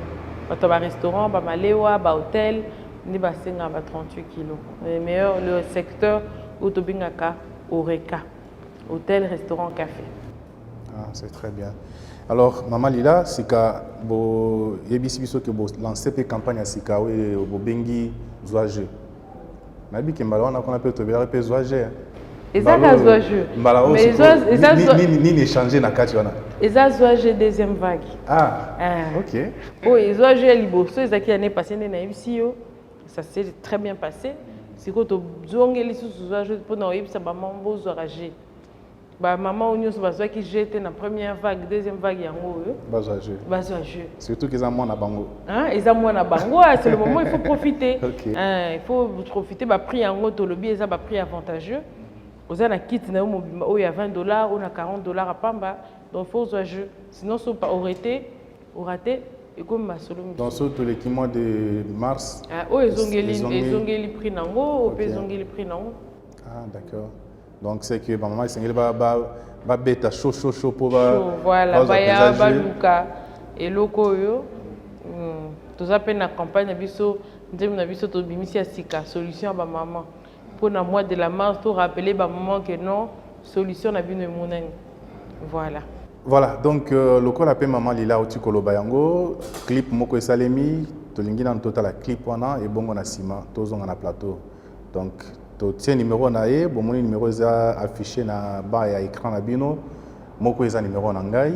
Batu ba restaurant, ba malewa, ba hôtel ndi basenga ba 38 kg. Le secteur où tobingaka Oreka. Hôtel, restaurant, café. Ah, c'est très bien. Alors, Maman Lila, sika bo yebisi biso ke bo lancer pe campagne à sika we bo bengi zoaje. Nabi ke mbala wana kona pe tobela pe zoaje. Ezaka zoaje. Mais ni échanger na kati wana. Eza zoaje deuxième vague. Ah. OK. Oh, zoaje liboso ezaki année passée na yebisi yo. Ça s'est très bien passé. Siko to zongeli sous zoaje pendant yebisa ba mambo zoaje. Bah maman on se qui j'étais dans la première vague, deuxième vague yango eux. Bazoaje. Surtout qu'ils ont moins na bango. Hein, ils ont moins na bango, c'est le moment il faut profiter. Okay. Il faut profiter ba prix yango to lobby eza ba prix avantageux. Vous avez un kit na il y a $20, on a $40 à pamba. Donc il faut zoaje. Sinon ça pas raté et comme ma solo. Donc surtout les mois de mars. Ah, oh ils ont prix nango, ils ont prix nango. Ah d'accord. Donc c'est que ma maman s'engage ba beta chaud pour voilà ba luka et loko yo tous appels na campagne biso ndem na biso to bimisi ya sika solution ba maman pour na mois de la mars to rappeler ba maman que non solution na bino monani voilà donc loko la pe maman Lila oti koloba yango clip moko esalemi to lingi na total clip wana et bongo na sima to zonga na plateau donc tiens numéro na ye bon mon numéro est affiché na bas ya écran na bino moko eza numéro na ngai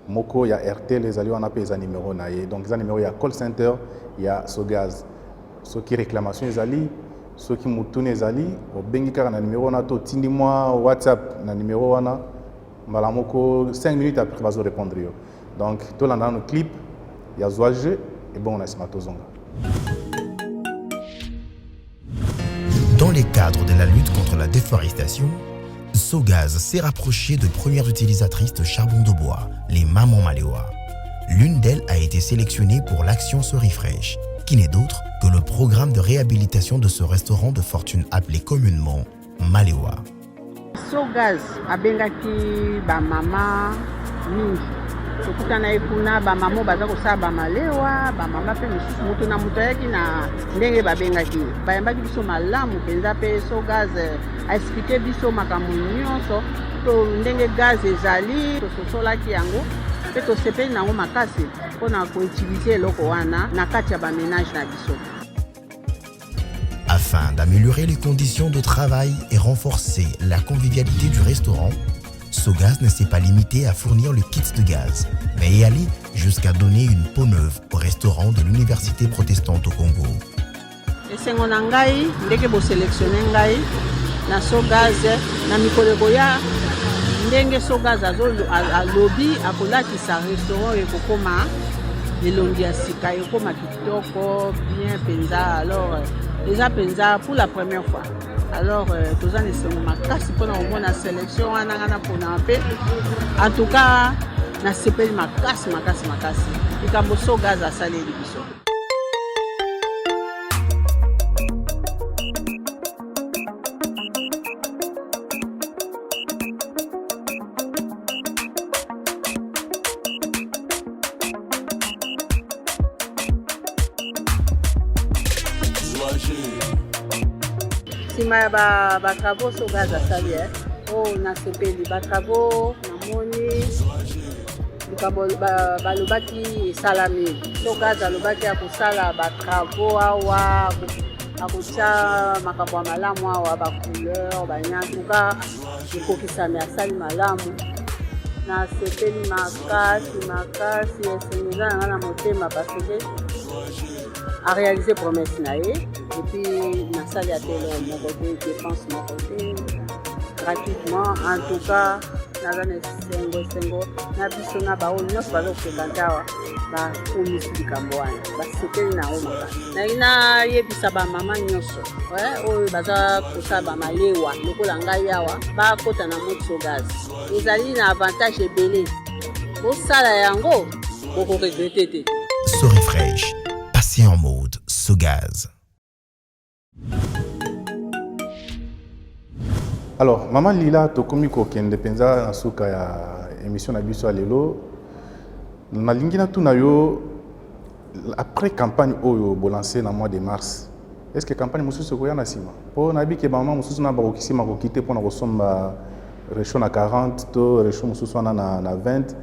moko ya RTL ezali wana pe eza numéro na ye donc eza numéro ya call center ya Sogaz soki réclamation ezali soki mutune ezali obengi kaka na numéro na to tindi moi WhatsApp na numéro wana mbala moko 5 minutes après bazo répondre yo donc to landa no clip ya zoaje et bon on a simatozonga. Dans les cadres de la lutte contre la déforestation, Sogaz s'est rapproché de premières utilisatrices de charbon de bois, les mamans Malewa. L'une d'elles a été sélectionnée pour l'action Se Refresh, qui n'est d'autre que le programme de réhabilitation de ce restaurant de fortune appelé communément Malewa. Sogaz abengaki ba mama mingi. Tokutana kuna ba mama baza kosala ba malewa, ba mama pe misusu mutu na mutu yaki na ndenge babengaki. Bayambaki biso malamu penza pe Sogaz a expliqué biso makambo nyonso to ndenge gaz ezali tososolaki yango pe tosepeli nango makasi mpona koutilize eloko wana na kati ya bamenage na biso. Afin d'améliorer les conditions de travail et renforcer la convivialité du restaurant, Sogaz ne s'est pas limité à fournir le kit de gaz, mais est allé jusqu'à donner une peau neuve au restaurant de l'Université protestante au Congo. Esengo na ngai ndenge bo sélectionner ngai na Sogaz na mikoleko ya ndenge Sogaz alobi akolakisa restaurant ekokoma elongi ya sika ekoma kitoko bien penza alors déjà penza pour la première fois. Alors, tous les gens makasi pour la sélection, en tout cas, na sepeli makasi. Ikambo Sogaz a salé biso. Ba travaux Sogaz asali on a sepeli ba travaux na moni likambo balobaki esalami Sogaz alobaki akosala batravaux awa akotya makambo ya malamu awa bacouleur banyantuka ekokisami asali malamu nasepeli makasi esengeza na nga na motema parce que aréaliser promesse na ye epuis nasali atelo moko te dépense moko te gratuitement en tout cas naza na esengo na biso na baoyo nyonso bazokokanta awa bakomisi likambo wana basepeli na yango makasi nayi nayebisa bamama nyonso oyo baza kosala bamalewa lokola ngai awa bakota na moti Sogaz ezali na avantage ebele bosala yango bokoregrete te. Soirée fraîche, passé en mode Sogaz. Alors, Maman Lila, tokomi kokende penza na suka ya émission na biso lelo. Na lingina tuna yo après campagne oyo bolancé na mois de mars. Est-ce que campagne mususu ko yana sima? Po na bi ke ba maman mususu na ba kokisi ma kokite po na kosomba récho na 40 to récho mususu na 20.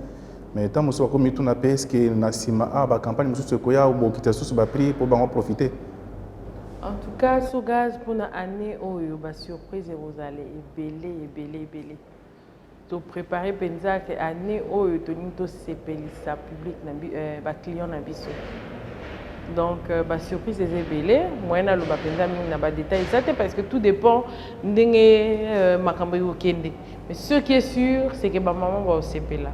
Mais tant mususu ko mitu na est-ce que na sima ba campagne mususu ko ya bo kita susu ba prix pour ba profiter. En tout cas, Sogaz pour une année oyo ba surprise rozale ebele. To préparer penza que année oyo to ni to sepelisa public na ba client na biso. Donc ba surprise ebele, moi na lo ba penza mingi na ba détail ça parce que tout dépend ndenge makambo yo kende. Mais ce qui est sûr, c'est que ba maman va sepela.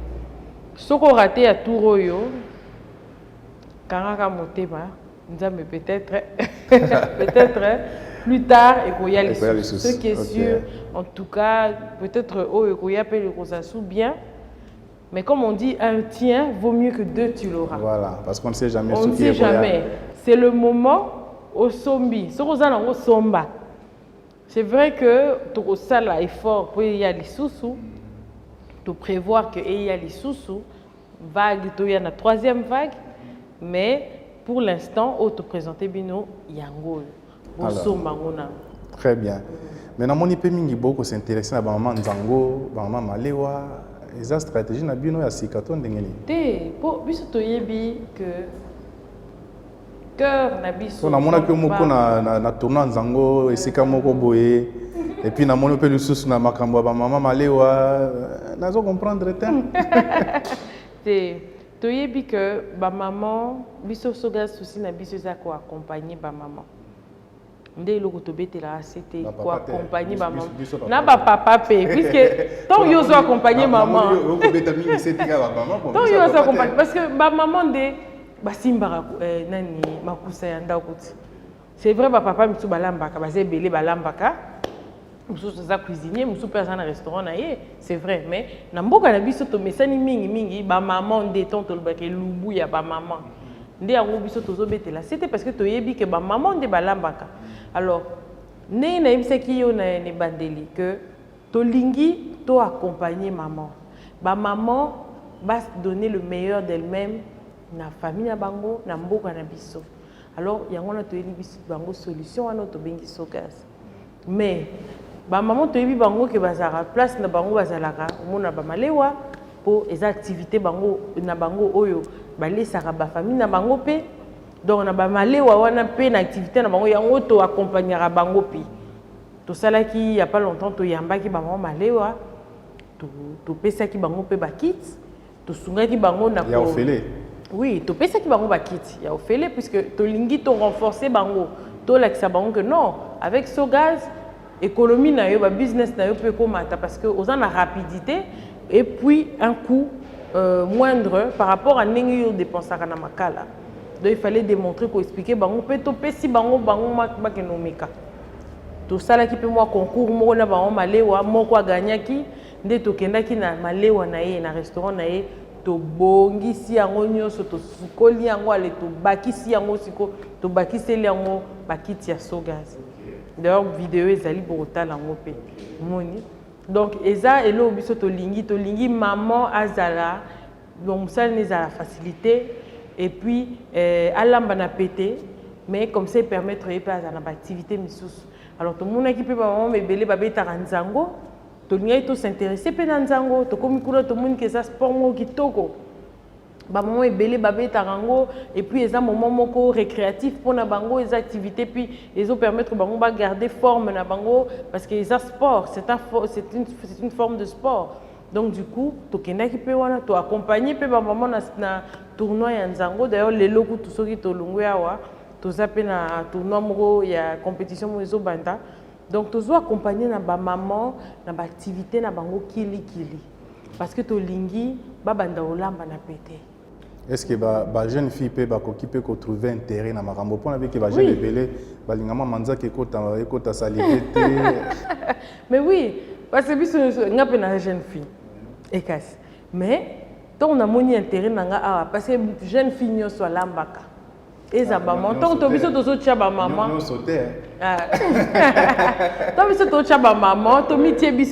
Soko raté à tour oyo karaka motema nzambe peut-être plus tard et y a les sous. Ce qui est sûr, en tout cas, peut-être il y a bien. Mais comme on dit, un tien vaut mieux que deux, tu l'auras. Voilà, parce qu'on ne sait jamais. On ne sait jamais. C'est le moment au sombi. C'est vrai que tu as l'effort pour y aller sous-sous. Tu prévoir qu'il y a les sous-sous. Vague, il y a la troisième vague. Mais pour l'instant, on te présente Bino Yango. Très bien. Maintenant, mon épée mingi beaucoup s'intéresser à maman Nzango, maman Malewa. Les stratégies na bino ya sikaton ndengeni. Te, po biso toyebi que cœur na biso. On a mona que moko na tournant Nzango esika moko boye. Et puis na mona pe lususu na makambo ba maman Malewa. Nazo comprendre te. Te, toyebi que ba maman biso Sogaz souci na biso za ko accompagner ba maman. Ndé loko tobetela c'était quoi accompagner maman na ba papa pe puisque tant yo so accompagner maman tant yo so accompagner parce que ba maman de basimba nani makusa ya ndakuti c'est vrai ba papa mitu balambaka bazebele balambaka musu za cuisinier musu pe za na restaurant na ye c'est vrai mais na mboka na biso to mesani mingi ba maman de tant to lobaka lubu ya ba maman ndé yango biso tozobetela c'était parce que toyebi que ba maman de balambaka. Alors, ne na imseki yo na ne bandeli que to lingi to accompagner maman. Ba maman va donner le meilleur d'elle-même na famille na bango na mboka na biso. Alors, yango na to yebi biso bango solution wana to bengi Sogaz. Mais ba maman to yebi bango ke bazara place na bango bazalaka mona ba malewa pour les activités bango na bango oyo balesaka ba famille na bango pe. Donc on a ba malewa wana pe na activité na bango yango to accompagnera bango pe. To sala ki il y a pas longtemps to yamba ki bango malewa to pesa ki bango pe ba kit to sunga ki bango na ya ofele. Oui, to pesa ki bango ba kit ya ofele puisque to lingi to renforcer bango to la ki bango que non avec Sogaz économie na yo ba business na yo pe komata parce que aux en a rapidité et puis un coût moindre par rapport à ndenge yo dépensaka na makala. Donc il fallait démontrer qu'on expliquait bango pe to pesi bango makenomika. Tout ça là qui peut moi concours mo na bango malewa moko gagnaki nde to kendaki na malewa na ye na restaurant na ye to bongisi yango nyonso to sukoli yango ale to bakisi yango siko to bakiseli yango bakiti ya Sogaz. D'ailleurs vidéo ezali borotala yango pe moni. Donc eza elo biso to lingi maman azala donc ça les a la facilité. Et puis, alamba na pété, mais comme ça, permettre de faire une activité misous. Alors, tout le monde qui peut maman me belé babé taranzango, tout le monde s'intéresser pe nanzango, tout comme tout le monde qui ça sport mo kitoko. ba moment ebele babeta rango et puis les moment moko récréatif pour na bango les activités puis ils ont permettre bango ba garder forme na bango parce que les sport c'est une forme de sport. Donc du coup tokenda ki pe wana to accompagner pe ba maman na tournoi ya nzango d'ailleurs les loko tout soki to longwe awa to zape na tournoi moko ya compétition mo ezo banda. Donc to zo accompagner na ba maman na ba activité na bango kili parce que to lingi ba banda olamba na pété. Est-ce que les jeunes filles peuvent trouver intérêt dans ma rambo? Pour que les jeunes filles peuvent salivité. Mais oui, parce que nous avons des jeunes filles. Mais quand on a mon intérêt, parce que les jeunes filles sont là. Et ça va maman. Tant que tu as maman. Tant que tu as maman, tu as mis des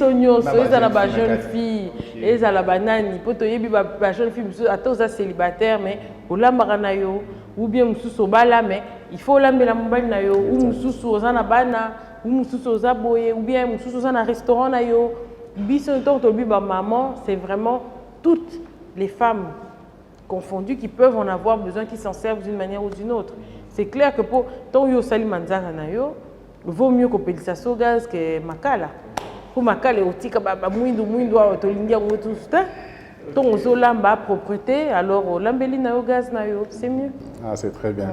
jeunes filles. Et ça la banane, pour te yebi ba jeune fille attends ça célibataire mais olamba na yo ou bien mususu bala mais il faut lambela mobali na yo ou mususu ozana bana ou mususu ozaboye ou bien mususu ozana restaurant na yo biso tant to bi ba maman c'est vraiment toutes les femmes confondues qui peuvent en avoir besoin qui s'en servent d'une manière ou d'une autre. C'est clair que pour tant yo sali manzara na yo vaut mieux que pelisa Sogaz que makala. Pour makale otika ba muindu to lingia ngoto sta ton zo lamba propreté alors lambeli na yo gaz na yo c'est mieux. Ah c'est très bien.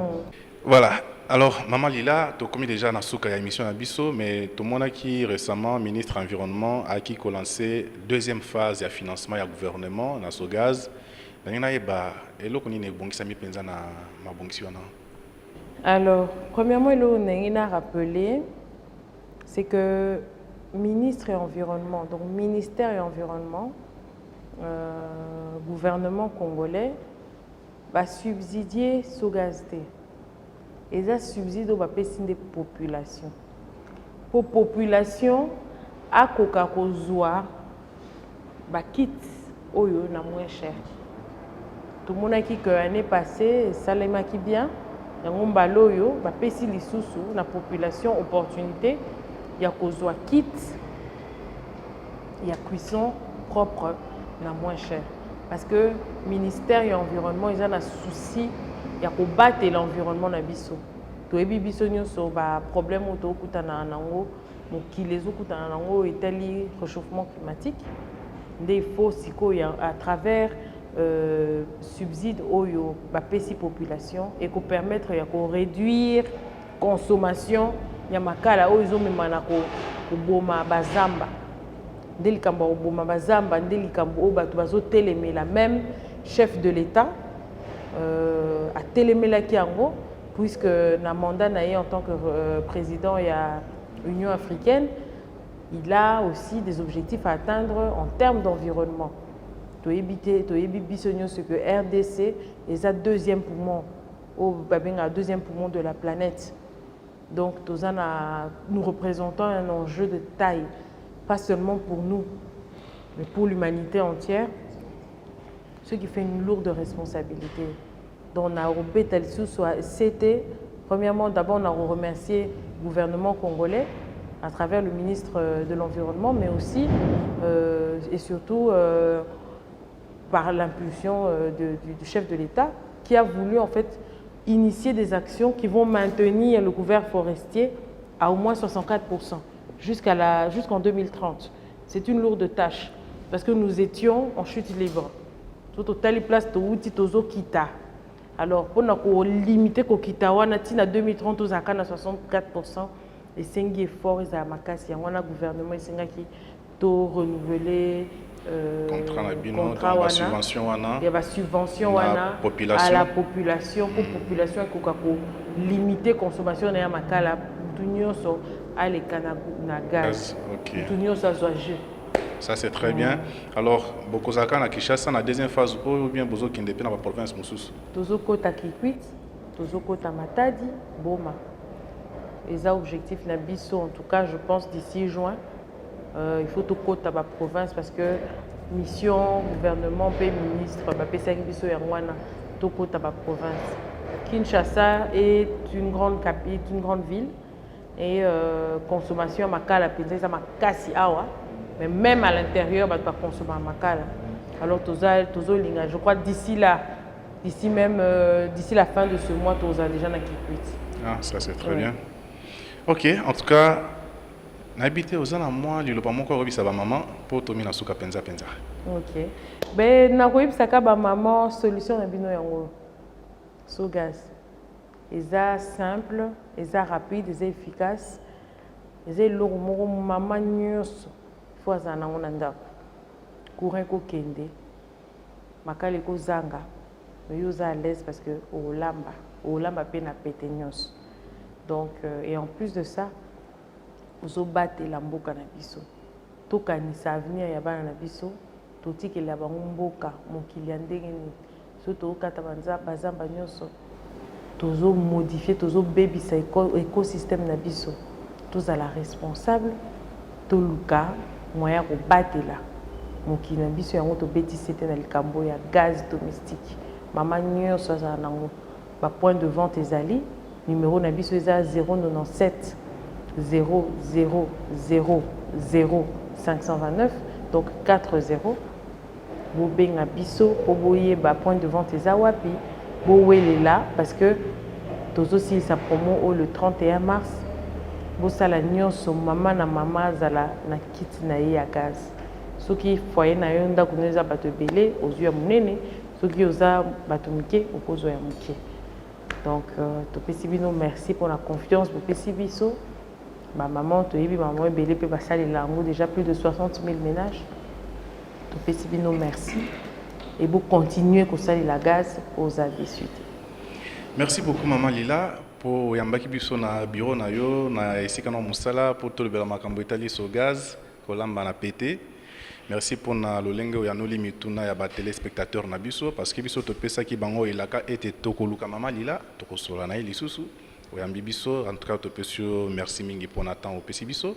Voilà. Alors maman Lila to commis déjà na souka ya émission na biso mais tout le monde qui récemment ministre environnement a qui lancé deuxième phase ya financement ya gouvernement na Sogaz. Nangina yeba eloko nini bongisa mi penza na mabongisi wana. Alors premièrement eloko nangina rappeler c'est que ministre et environnement, donc ministère et environnement, gouvernement congolais, va subsidier Sogazte. Et ça subside va payer des populations. Pour population, à Coca-Cola, va quitter Oyo na moins cher. Tout le monde a dit que l'année passée, Salema qui bien, dans mon baloyo, va payer les sous la population opportunité. Il y a kozwa kit, il y a cuisson propre, la moins cher. Parce que le ministère et l'environnement, ils ont un souci, il y a combattre l'environnement na biso. To ebi biso nyoso ba problème ou to kutana nango, mo kilezo kutana nango etali réchauffement climatique. Il faut siko à travers subside oyo ba pesi population et ko permettre ya ko réduire consommation ya makala oyo ezomema ko boma bazamba ndelikambo oboma bazamba ndelikambo o bato bazotelemela même chef de l'État a telemelaki yango puisque na mandat na ye en tant que président ya Union africaine il a aussi des objectifs à atteindre en termes d'environnement. To yebi biso nyonso que RDC est le deuxième poumon de la planète. Donc, nous représentons un enjeu de taille, pas seulement pour nous, mais pour l'humanité entière, ce qui fait une lourde responsabilité. Donc, c'était, premièrement, d'abord, on a remercié le gouvernement congolais à travers le ministre de l'Environnement, mais aussi et surtout par l'impulsion du chef de l'État qui a voulu en fait initier des actions qui vont maintenir le couvert forestier à au moins 64% jusqu'en 2030. C'est une lourde tâche parce que nous étions en chute libre. Tout au tali place de outil tozo kita. Alors pour nous limiter ko kita wana tina 2030 aux akana 64% et sengi effort ils a makasi wana gouvernement isengaki to renouveler contrat wana subvention wana il y a subvention wana à la population pour population ko limiter consommation na makala tunyoso ale kana na gaz tunyoso soit jeu. Ça c'est très bien. Alors bokozaka na Kinshasa na deuxième phase ou bien bozo kinde pe na province mususu tozoko ta Kikwit tozoko ta Matadi Boma. Et ça objectif na biso en tout cas je pense d'ici juin il faut tout côté à la province parce que mission gouvernement pays ministre ba pesa biso ya wana tout côté à la province. Kinshasa est une grande capitale, une grande ville et consommation makala penza makasi awa mais même à l'intérieur ba consommer makala. Alors tozo linga je crois d'ici là d'ici même, d'ici la fin de ce mois, tu as déjà na Kikwit. Ah, ça c'est très bien. Ok, en tout cas, n'habiter aux ans à moi, je ne pas encore revu ça va maman pour tomber dans souka penza penza. Ok. Ben, na koyib saka ba maman solution na bino yango. Sogaz. Eza simple, eza rapide, eza efficace. Eza eloko moko maman nyonso faut azala nango na ndako. Courant ko kende. Makale ko zanga. Mais yo za à l'aise parce que olamba pe na pété nyonso. Donc et en plus de ça, ozo battre la mboka na biso. Tokanisa avenir ya bana na biso. Totikela bango mboka mokili ya ndenge nini. So tokata bazamba nyonso. Tozo modifier, tozo bebisa écosystème na biso. Tozala responsable, toluka moya ko batela. Mokili na biso yango tobeti c'était na likambo ya gaz domestique. Mama nyonso azala nango. Ba point de vente ezali, numéro na biso eza 097 00 00 529, donc 40. Bobenga biso po boyeba point de vente eza wapi, bowelela parce que tozo si sa promo le 31 mars. Bosala nyonso mama na mama zala na kit na ye ya gaz. Soki foyer na yo ndako neza bato belé ozu ya munene, soki oza bato mike okozo ya muke. Donc topesi bino merci pour la confiance bopesi biso. Ma maman toyebi maman belé pe basalela yango déjà plus de 60 000 ménages. Topesi bino merci et vous continuez comme ça la gaz aux habitudes. Merci beaucoup maman Lila pour yambaki biso na bureau na yo na esika na musala pour tout le bela makambo etali so gaz kolamba na pété. Merci pour na lolenge ya no limituna ya ba téléspectateurs na biso parce que biso topesa ki bango elaka ete tokoluka maman Lila tokosola na ilisusu oyambi biso en tout cas topesio merci mingi pour na temps opesi biso.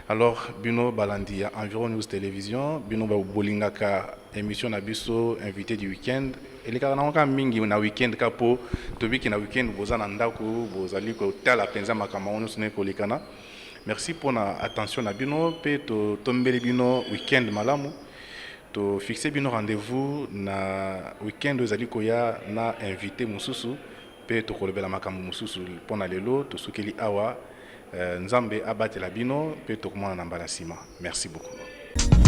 Alors bino balandi ya Environ News Télévision bino ba bolingaka émission na biso invité du week-end eleka na ka mingi na week-end ka po tobiki na week-end boza na ndako bozali ko tala penza makama ono sone ko lekana. Merci pour na attention na bino pe to tombeli bino week-end malamu to fixer bino rendez-vous na week-end ozali ko ya na invité mususu pe to kolobela makambo mususu pona lelo to sukeli awa Nzambe abatela bino pe tokomona na mbala sima. Merci beaucoup.